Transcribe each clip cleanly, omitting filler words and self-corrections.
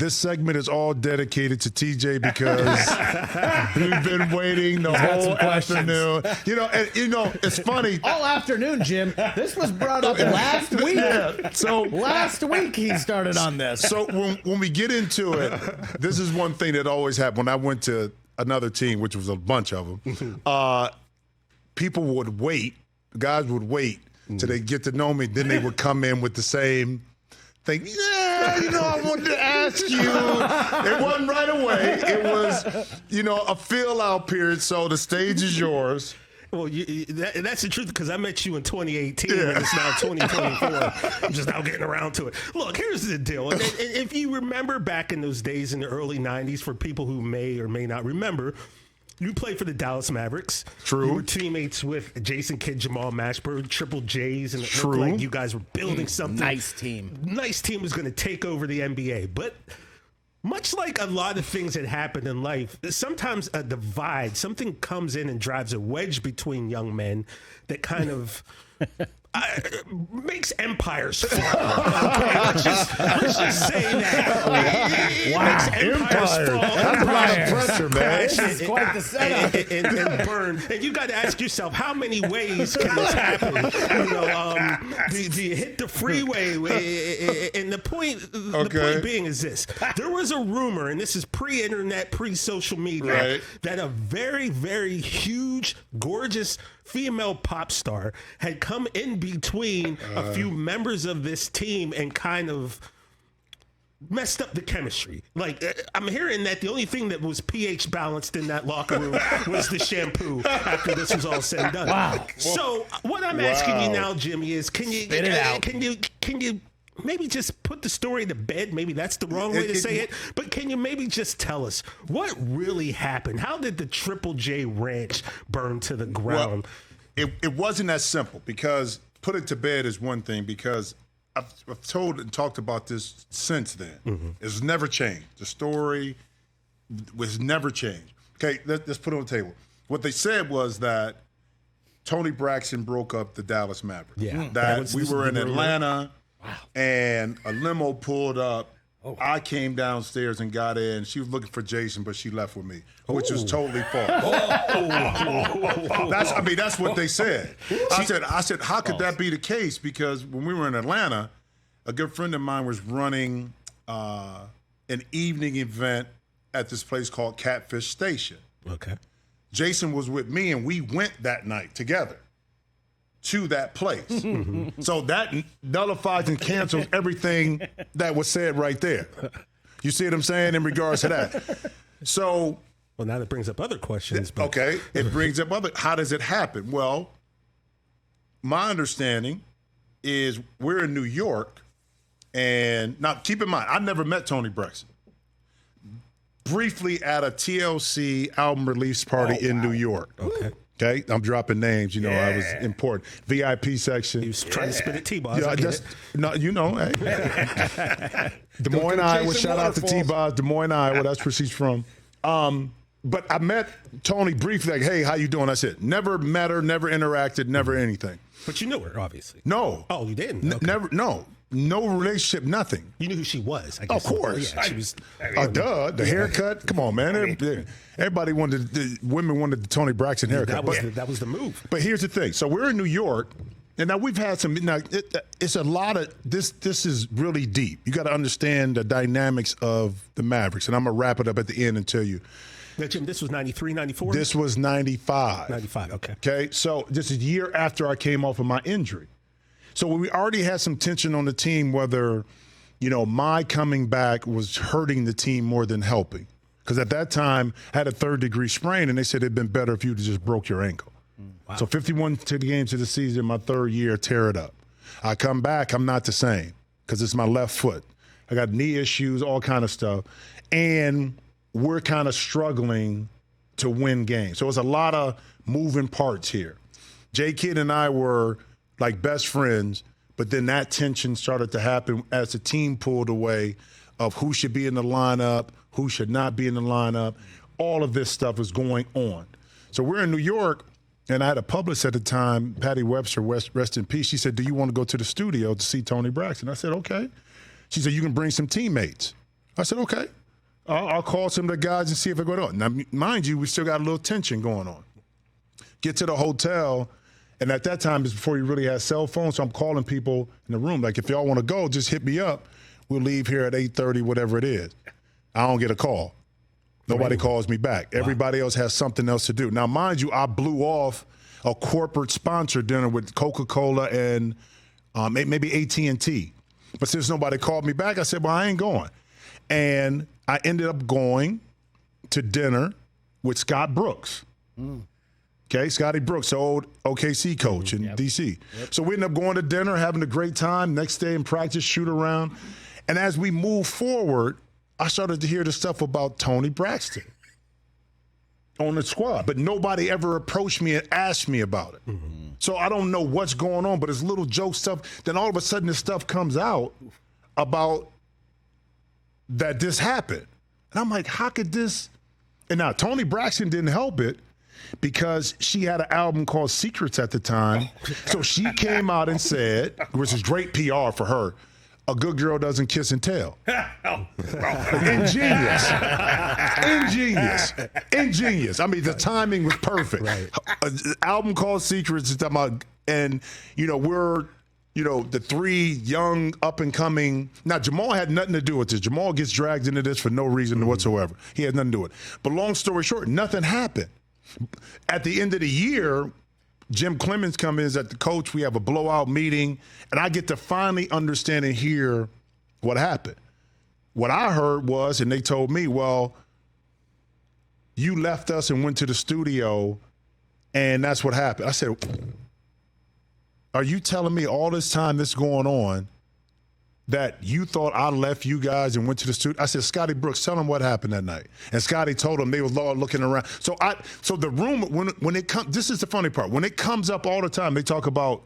This segment is all dedicated to TJ because we've been waiting the whole afternoon. It's funny. All afternoon, Jim. This was brought up last week. Yeah, so last week he started on this. So when we get into it, this is one thing that always happened. When I went to another team, which was a bunch of them, people would wait. Guys would wait till they get to know me. Then they would come in with the same thing. I wanted to ask you. It wasn't right away. It was, a fill-out period. So the stage is yours. Well, that's the truth because I met you in 2018 and it's now 2024. I'm just now getting around to it. Look, here's the deal. And if you remember back in those days in the early 90s, for people who may or may not remember, you played for the Dallas Mavericks. True. You were teammates with Jason Kidd, Jamal Mashburn, Triple J's, and it True. looked like you guys were building something. Nice team. Nice team was going to take over the NBA. But much like a lot of things that happen in life, sometimes a divide, something comes in and drives a wedge between young men that kind of makes empires fall. Okay, let's just say that. It makes empires fall. That's a lot of pressure, man. This is quite the setup. And burn. And you got to ask yourself, how many ways can this happen? Do you hit the freeway? And the point being is this. There was a rumor, and this is pre-internet, pre-social media, right, that a very, very huge, gorgeous female pop star had come in between a few members of this team and kind of messed up the chemistry. Like, I'm hearing that the only thing that was pH balanced in that locker room was the shampoo after this was all said and done. Wow. So what I'm asking you now, Jimmy, is can you maybe just put the story to bed? Maybe that's the wrong way to say it. But can you maybe just tell us what really happened? How did the Triple J Ranch burn to the ground? Well, it wasn't that simple because put it to bed is one thing because I've told and talked about this since then. Mm-hmm. It's never changed. The story was never changed. Okay, let's put it on the table. What they said was that Toni Braxton broke up the Dallas Mavericks. Yeah. That we were in Atlanta. Wow. And a limo pulled up. Oh. I came downstairs and got in. She was looking for Jason, but she left with me, which was totally false. That's what they said. I said, how could that be the case? Because when we were in Atlanta, a good friend of mine was running an evening event at this place called Catfish Station. Okay. Jason was with me, and we went that night together to that place. Mm-hmm. So that nullifies and cancels everything that was said right there. You see what I'm saying in regards to that? So, well, now that brings up other questions. But. Okay, it brings up other. How does it happen? Well, my understanding is we're in New York, and now keep in mind, I never met Toni Braxton. Briefly at a TLC album release party in New York. Okay, I'm dropping names. I was important. VIP section. He was trying to spit at T-Boz. Hey. Des Moines, Iowa. Shout out to T-Boz. Des Moines, Iowa. That's where she's from. But I met Toni briefly. Like, hey, how you doing? I said, never met her, never interacted, never anything. But you knew her, obviously. No. Oh, you didn't? Okay. Never. No. No relationship, nothing. You knew who she was, I guess. Of course. Yeah, she was. Duh. The haircut. Come on, man. Everybody women wanted the Toni Braxton haircut. That was the move. But here's the thing. So we're in New York, and now we've had some. Now it's a lot of this. This is really deep. You got to understand the dynamics of the Mavericks, and I'm gonna wrap it up at the end and tell you. Now, Jim, this was 93, 94? This was 95. 95. Okay. Okay. So just a year after I came off of my injury. So we already had some tension on the team whether, my coming back was hurting the team more than helping. Because at that time, I had a third-degree sprain, and they said it'd been better if you just broke your ankle. Wow. So 51 games of the season, my third year, tear it up. I come back, I'm not the same because it's my left foot. I got knee issues, all kind of stuff. And we're kind of struggling to win games. So it's a lot of moving parts here. J. Kidd and I were like best friends, but then that tension started to happen as the team pulled away of who should be in the lineup, who should not be in the lineup. All of this stuff is going on. So we're in New York, and I had a publicist at the time, Patty Webster, rest in peace. She said, do you want to go to the studio to see Toni Braxton? I said, okay. She said, you can bring some teammates. I said, okay. I'll call some of the guys and see if it going on. Now, mind you, we still got a little tension going on. Get to the hotel, and at that time, it's before you really had cell phones, so I'm calling people in the room. Like, if y'all want to go, just hit me up. We'll leave here at 8:30, whatever it is. I don't get a call. Nobody calls me back. Everybody else has something else to do. Now, mind you, I blew off a corporate sponsor dinner with Coca-Cola and maybe AT&T. But since nobody called me back, I said, well, I ain't going. And I ended up going to dinner with Scott Brooks. Okay, Scotty Brooks, the old OKC coach in D.C. So we ended up going to dinner, having a great time. Next day in practice, shoot around. And as we move forward, I started to hear the stuff about Toni Braxton on the squad. But nobody ever approached me and asked me about it. So I don't know what's going on, but it's little joke stuff. Then all of a sudden this stuff comes out about that this happened. And I'm like, how could this? And now Toni Braxton didn't help it because she had an album called Secrets at the time. So she came out and said, which is great PR for her, a good girl doesn't kiss and tell. Ingenious. I mean, the timing was perfect. Right. An album called Secrets, and we're the three young up-and-coming. Now, Jamal had nothing to do with this. Jamal gets dragged into this for no reason whatsoever. He had nothing to do with it. But long story short, nothing happened. At the end of the year, Jim Clemens comes in as the coach. We have a blowout meeting, and I get to finally understand and hear what happened. What I heard was, and they told me, well, you left us and went to the studio, and that's what happened. I said, are you telling me all this time this going on that you thought I left you guys and went to the studio? I said, Scotty Brooks, tell them what happened that night. And Scotty told them they were looking around. So the room, when it comes, this is the funny part. When it comes up all the time, they talk about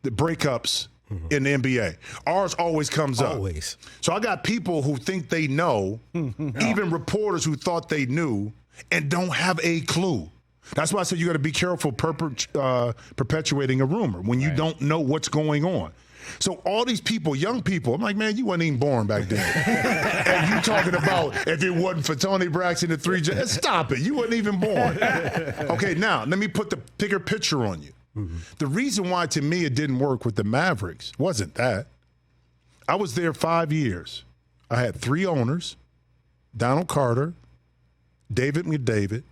the breakups in the NBA. Ours always comes up. Always. So I got people who think they know, even reporters who thought they knew and don't have a clue. That's why I said you got to be careful perpetuating a rumor when you don't know what's going on. So all these people, young people, I'm like, man, you weren't even born back then. And you talking about if it wasn't for Toni Braxton and stop it. You weren't even born. Okay, now let me put the bigger picture on you. The reason why to me it didn't work with the Mavericks wasn't that. I was there 5 years. I had 3 owners, Donald Carter, David McDavid,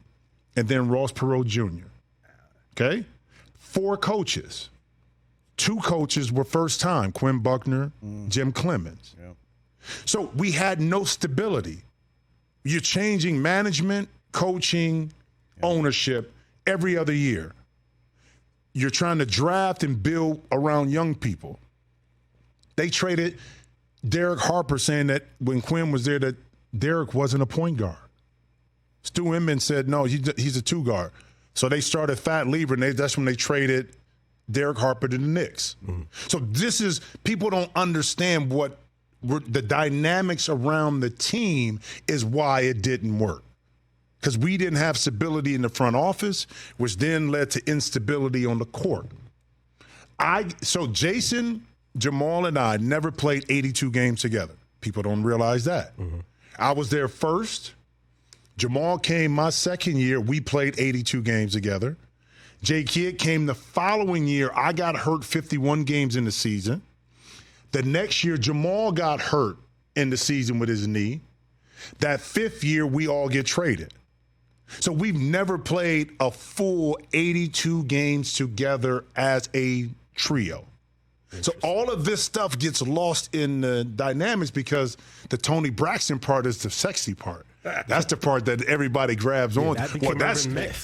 and then Ross Perot Jr. Okay? 4 coaches. 2 coaches were first time, Quinn Buckner, Jim Clemens. Yep. So we had no stability. You're changing management, coaching, ownership every other year. You're trying to draft and build around young people. They traded Derek Harper saying that when Quinn was there that Derek wasn't a point guard. Stu Inman said, no, he's a 2 guard. So they started Fat Lever, and that's when they traded Derek Harper to the Knicks. So this is, people don't understand what the dynamics around the team is why it didn't work. Because we didn't have stability in the front office, which then led to instability on the court. So Jason, Jamal, and I never played 82 games together. People don't realize that. I was there first. Jamal came my second year. We played 82 games together. Jay Kidd came the following year. I got hurt 51 games in the season. The next year, Jamal got hurt in the season with his knee. That 5th year, we all get traded. So we've never played a full 82 games together as a trio. So all of this stuff gets lost in the dynamics because the Toni Braxton part is the sexy part. That's the part that everybody grabs on. That's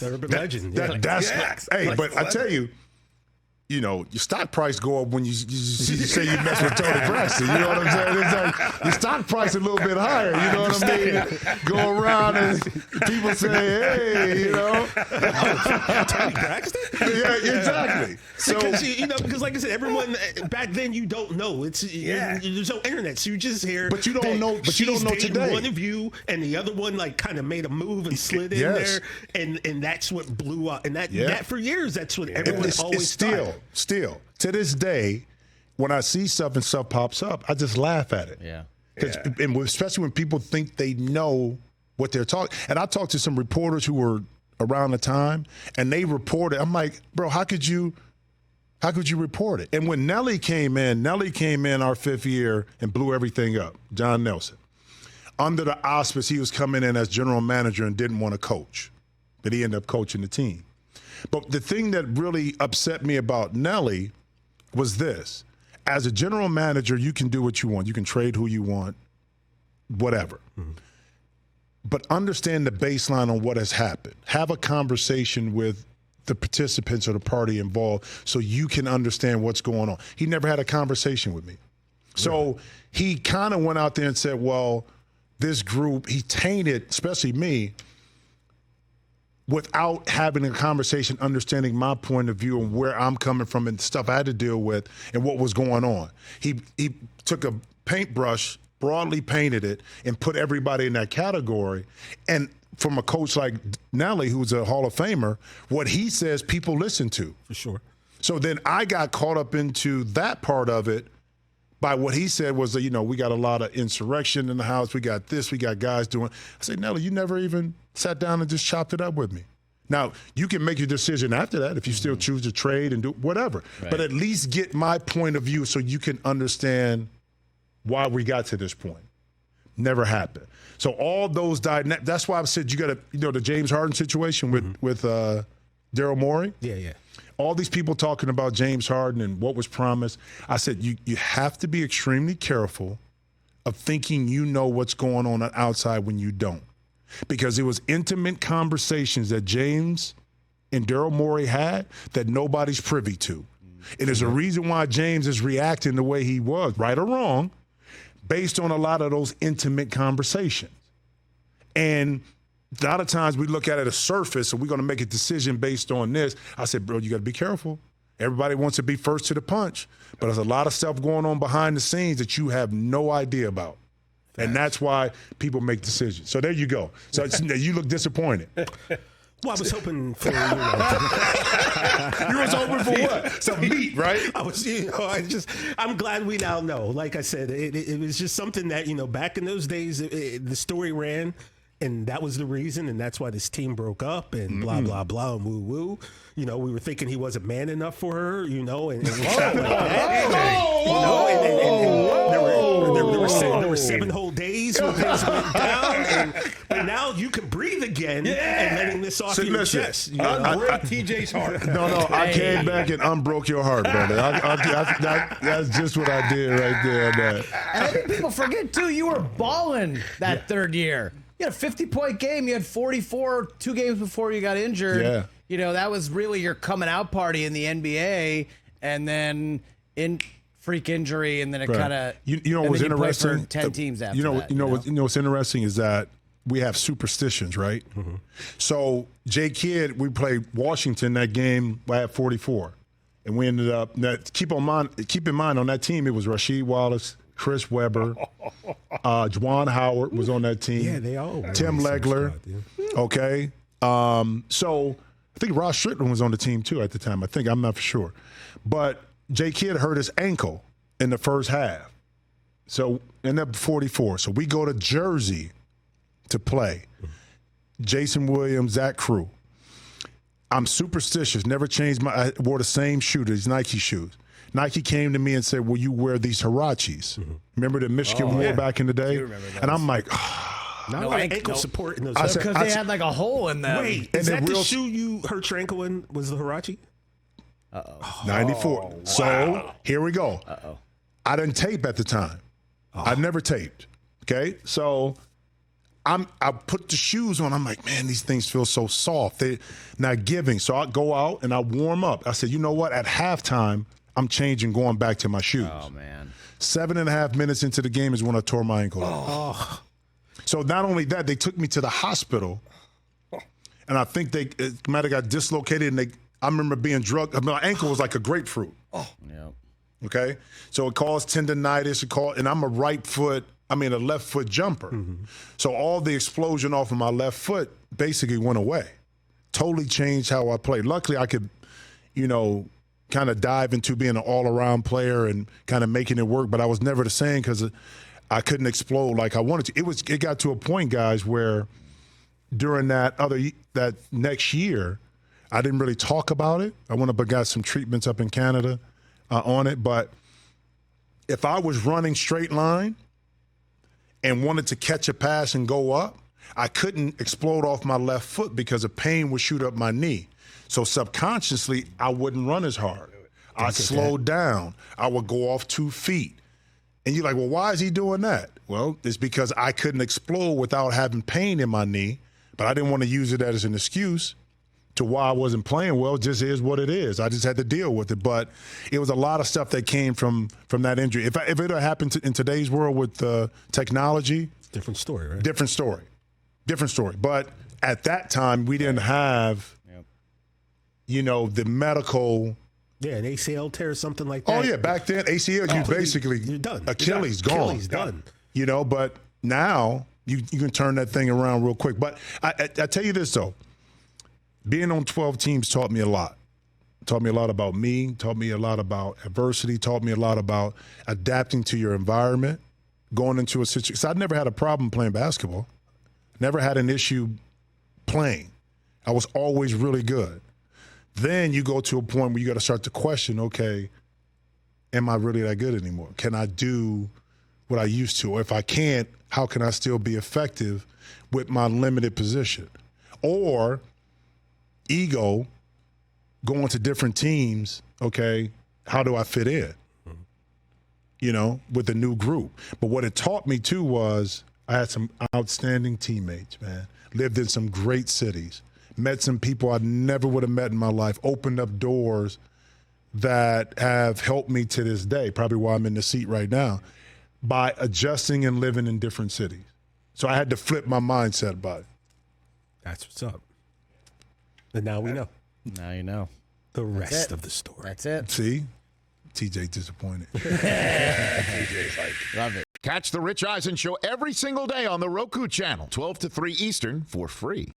urban legend. But I tell you, your stock price go up when you say you mess with Toni Braxton. You know what I'm saying? It's like your stock price a little bit higher. You know what I mean? Go around and people say, hey, Toni Braxton? Yeah, exactly. So because like I said, everyone back then you don't know. There's no internet, so you just hear. But you don't know. But you don't know today. One of you and the other one like kind of made a move and slid in there, and that's what blew up. And that for years, that's what everyone always thought. Still, to this day, when I see stuff and stuff pops up, I just laugh at it. Yeah. And especially when people think they know what they're talking. And I talked to some reporters who were around the time, and they reported. I'm like, bro, how could you report it? And when Nelly came in our 5th year and blew everything up, John Nelson. Under the auspice, he was coming in as general manager and didn't want to coach. But he ended up coaching the team. But the thing that really upset me about Nelly was this. As a general manager, you can do what you want. You can trade who you want, whatever. Mm-hmm. But understand the baseline on what has happened. Have a conversation with the participants or the party involved so you can understand what's going on. He never had a conversation with me. So he kind of went out there and said, well, this group, he tainted, especially me, without having a conversation, understanding my point of view and where I'm coming from and stuff I had to deal with and what was going on. He took a paintbrush, broadly painted it, and put everybody in that category. And from a coach like Nelly, who's a Hall of Famer, what he says people listen to. For sure. So then I got caught up into that part of it by what he said was that, we got a lot of insurrection in the house. We got this. We got guys doing. I said, Nelly, you never even sat down and just chopped it up with me. Now, you can make your decision after that if you still choose to trade and do whatever. Right. But at least get my point of view so you can understand why we got to this point. Never happened. So all those died. That's why I said you got to, the James Harden situation with Daryl Morey. Yeah. All these people talking about James Harden and what was promised. I said, you have to be extremely careful of thinking you know what's going on outside when you don't. Because it was intimate conversations that James and Daryl Morey had that nobody's privy to. And there's a reason why James is reacting the way he was, right or wrong, based on a lot of those intimate conversations. And a lot of times we look at it at a surface and we're going to make a decision based on this. I said, bro, you got to be careful. Everybody wants to be first to the punch, but there's a lot of stuff going on behind the scenes that you have no idea about. And that's why people make decisions. So there you go. So you look disappointed. Well, I was hoping for you was hoping for what? Some meat, right? I'm glad we now know. Like I said, it was just something that, back in those days, the story ran. And that was the reason, and that's why this team broke up, and blah, blah, blah, and woo-woo. We were thinking he wasn't man enough for her, and it was shot like that. There were 7 whole days when things went down, but now you can breathe again and letting this off your chest. Unbreak TJ's heart. No, I came back and unbroke your heart, brother. That's just what I did right there. And I think people forget, too, you were balling that third year. You had a 50-point game. You had 44 2 games before you got injured. Yeah. That was really your coming out party in the NBA, and then freak injury, and then it kind of what was interesting? For 10 teams after that. What's interesting is that we have superstitions, right? Mm-hmm. So Kidd, we played Washington that game. I had 44, and we ended up. Keep in mind on that team it was Rasheed Wallace, Chris Webber, Juwan Howard was on that team. Yeah, they all. Tim Legler. Okay. So I think Ross Strickland was on the team too at the time. I'm not for sure. But Kidd hurt his ankle in the first half. So ended up 44. So we go to Jersey to play. Jason Williams, that crew. I'm superstitious. Never changed I wore the same shoe, these Nike shoes. Nike came to me and said, will you wear these Huaraches? Mm-hmm. Remember that Michigan wore back in the day? And I'm like, no ankle support in those. Because they had like a hole in them. Wait, is that the shoe you hurt your ankle in? Was the Huarache? 94. Wow. So here we go. I didn't tape at the time. I never taped. Okay, so I put the shoes on. I'm like, man, these things feel so soft. They're not giving. So I go out and I warm up. I said, you know what? At halftime, I'm changing, going back to my shoes. Oh, man. 7.5 minutes into the game is when I tore my ankle. So not only that, they took me to the hospital, and I think it might have got dislocated, and I remember being drugged. My ankle was like a grapefruit. Okay? So it caused tendonitis. And I'm a left foot jumper. Mm-hmm. So all the explosion off of my left foot basically went away. Totally changed how I played. Luckily, I could, kind of dive into being an all-around player and kind of making it work, but I was never the same because I couldn't explode like I wanted to. It got to a point, guys, where during that next year, I didn't really talk about it. I went up and got some treatments up in Canada on it. But if I was running straight line and wanted to catch a pass and go up, I couldn't explode off my left foot because the pain would shoot up my knee. So subconsciously, I wouldn't run as hard. I'd slow down. I would go off 2 feet. And you're like, well, why is he doing that? Well, it's because I couldn't explode without having pain in my knee, but I didn't want to use it as an excuse to why I wasn't playing well. It just is what it is. I just had to deal with it. But it was a lot of stuff that came from that injury. If it had happened in today's world with technology. Different story, right? Different story. But at that time, we didn't have, the medical. Yeah, an ACL tear or something like that. Oh, yeah, back then, ACL, you're done. Achilles gone. Achilles done. But now you can turn that thing around real quick. But I tell you this, though. Being on 12 teams taught me a lot. Taught me a lot about me, taught me a lot about adversity, taught me a lot about adapting to your environment, going into a situation. So I'd never had a problem playing basketball. Never had an issue playing. I was always really good. Then you go to a point where you got to start to question, okay, am I really that good anymore? Can I do what I used to? Or if I can't, how can I still be effective with my limited position? Or ego, going to different teams, okay, how do I fit in? With a new group. But what it taught me too was I had some outstanding teammates, man. Lived in some great cities. Met some people I never would have met in my life, opened up doors that have helped me to this day, probably why I'm in the seat right now, by adjusting and living in different cities. So I had to flip my mindset about it. That's what's up. And now we know. Now you know. The rest of the story. That's it. See? TJ disappointed. TJ's like, love it. Catch the Rich Eisen Show every single day on the Roku channel, 12 to 3 Eastern, for free.